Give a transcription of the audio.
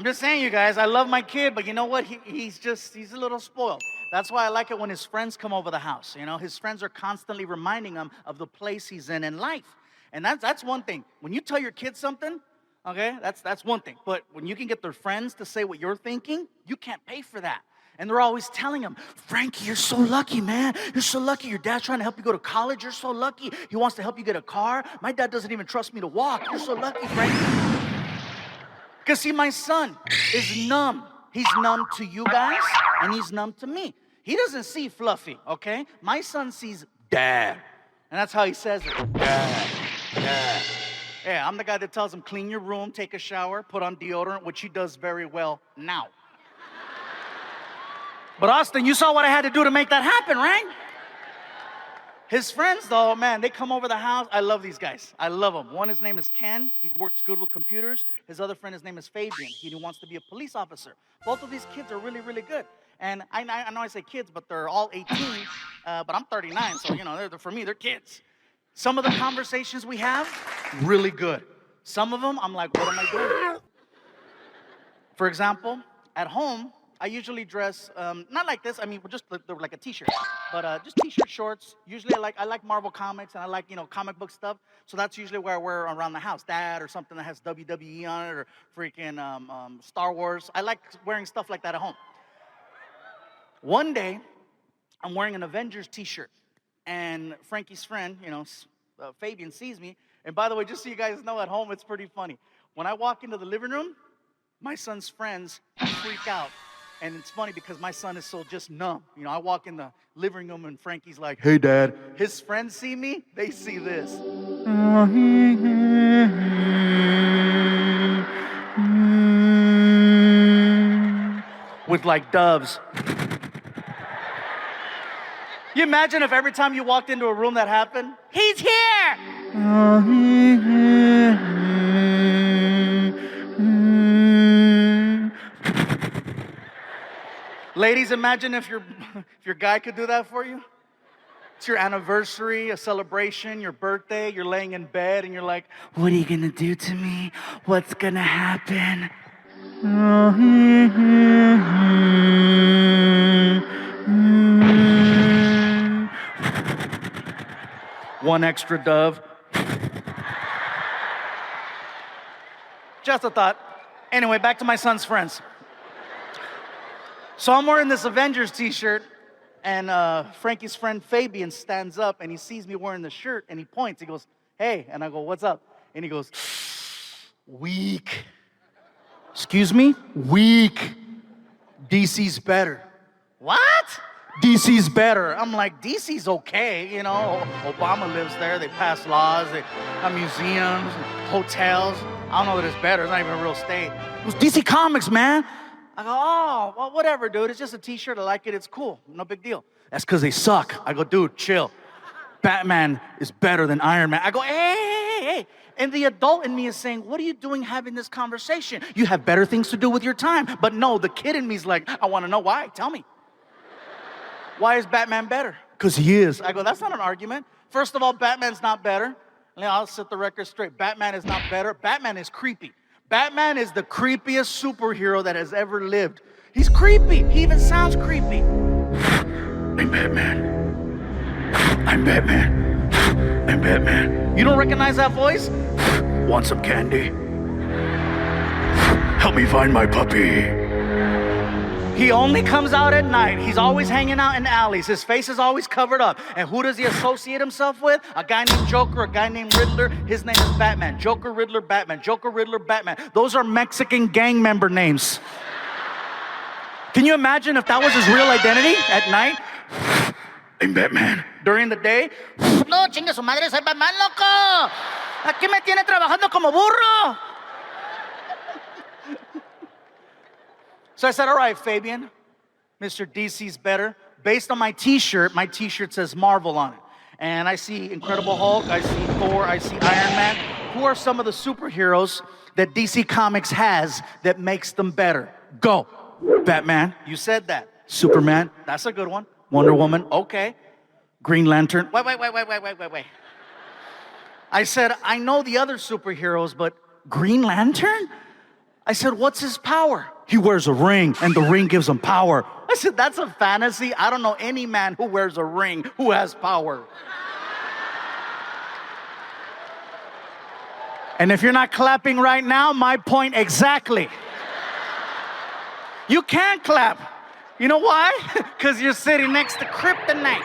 I'm just saying, you guys, I love my kid, but you know what? He's a little spoiled. That's why I like it when his friends come over the house. You know, his friends are constantly reminding him of the place he's in life. And that's one thing. When you tell your kids something, okay, that's one thing. But when you can get their friends to say what you're thinking, you can't pay for that. And they're always telling him, Frankie, you're so lucky, man. You're so lucky. Your dad's trying to help you go to college. You're so lucky. He wants to help you get a car. My dad doesn't even trust me to walk. You're so lucky, Frankie. Because see, my son is numb. He's numb to you guys, and he's numb to me. He doesn't see Fluffy, okay? My son sees Dad. And that's how he says it. Dad, Dad. Yeah, I'm the guy that tells him, clean your room, take a shower, put on deodorant, which he does very well now. But Austin, you saw what I had to do to make that happen, right? His friends, though, man, they come over the house. I love these guys. I love them. One, his name is Ken. He works good with computers. His other friend, his name is Fabian. He wants to be a police officer. Both of these kids are really, really good. And I know I say kids, but they're all 18. But I'm 39, so, you know, for me, they're kids. Some of the conversations we have, really good. Some of them, I'm like, what am I doing? For example, at home, I usually dress, not like this, I mean, just like a t-shirt, but just t-shirt, shorts. Usually I like Marvel comics and I like, comic book stuff. So that's usually where I wear around the house. That or something that has WWE on it or freaking Star Wars. I like wearing stuff like that at home. One day, I'm wearing an Avengers t-shirt and Frankie's friend, Fabian sees me. And by the way, just so you guys know, at home, it's pretty funny. When I walk into the living room, my son's friends freak out. And it's funny because my son is so just numb. I walk in the living room and Frankie's like, hey, Dad. His friends see me, they see this. With like doves. You imagine if every time you walked into a room that happened? He's here! Ladies, imagine if your guy could do that for you. It's your anniversary, a celebration, your birthday, you're laying in bed and you're like, what are you gonna do to me? What's gonna happen? One extra dove. Just a thought. Anyway, back to my son's friends. So I'm wearing this Avengers t-shirt, and Frankie's friend Fabian stands up, and he sees me wearing the shirt, and he points. He goes, hey, and I go, what's up? And he goes, weak. Excuse me? Weak. DC's better. What? DC's better. I'm like, DC's okay, Obama lives there. They pass laws. They have museums, hotels. I don't know that it's better. It's not even a real state. It was DC Comics, man. I go, oh, well, whatever, dude. It's just a t-shirt. I like it. It's cool. No big deal. That's because they suck. I go, dude, chill. Batman is better than Iron Man. I go, hey. And the adult in me is saying, what are you doing having this conversation? You have better things to do with your time. But no, the kid in me is like, I want to know why. Tell me. Why is Batman better? Because he is. I go, that's not an argument. First of all, Batman's not better. I'll set the record straight. Batman is not better. Batman is creepy. Batman is the creepiest superhero that has ever lived. He's creepy. He even sounds creepy. I'm Batman. I'm Batman. I'm Batman. You don't recognize that voice? Want some candy? Help me find my puppy. He only comes out at night. He's always hanging out in alleys. His face is always covered up. And who does he associate himself with? A guy named Joker, a guy named Riddler. His name is Batman. Joker, Riddler, Batman. Joker, Riddler, Batman. Those are Mexican gang member names. Can you imagine if that was his real identity at night? I'm Batman. During the day? No, chingue su madre, soy Batman, loco. Aquí me tiene trabajando como burro. So I said, all right, Fabian, Mr. DC's better. Based on my t-shirt says Marvel on it. And I see Incredible Hulk, I see Thor, I see Iron Man. Who are some of the superheroes that DC Comics has that makes them better? Go. Batman, you said that. Superman, that's a good one. Wonder Woman, okay. Green Lantern. Wait. I said, I know the other superheroes, but Green Lantern? I said, what's his power? He wears a ring, and the ring gives him power. I said, that's a fantasy. I don't know any man who wears a ring who has power. And if you're not clapping right now, my point exactly. You can't clap. You know why? Because you're sitting next to kryptonite.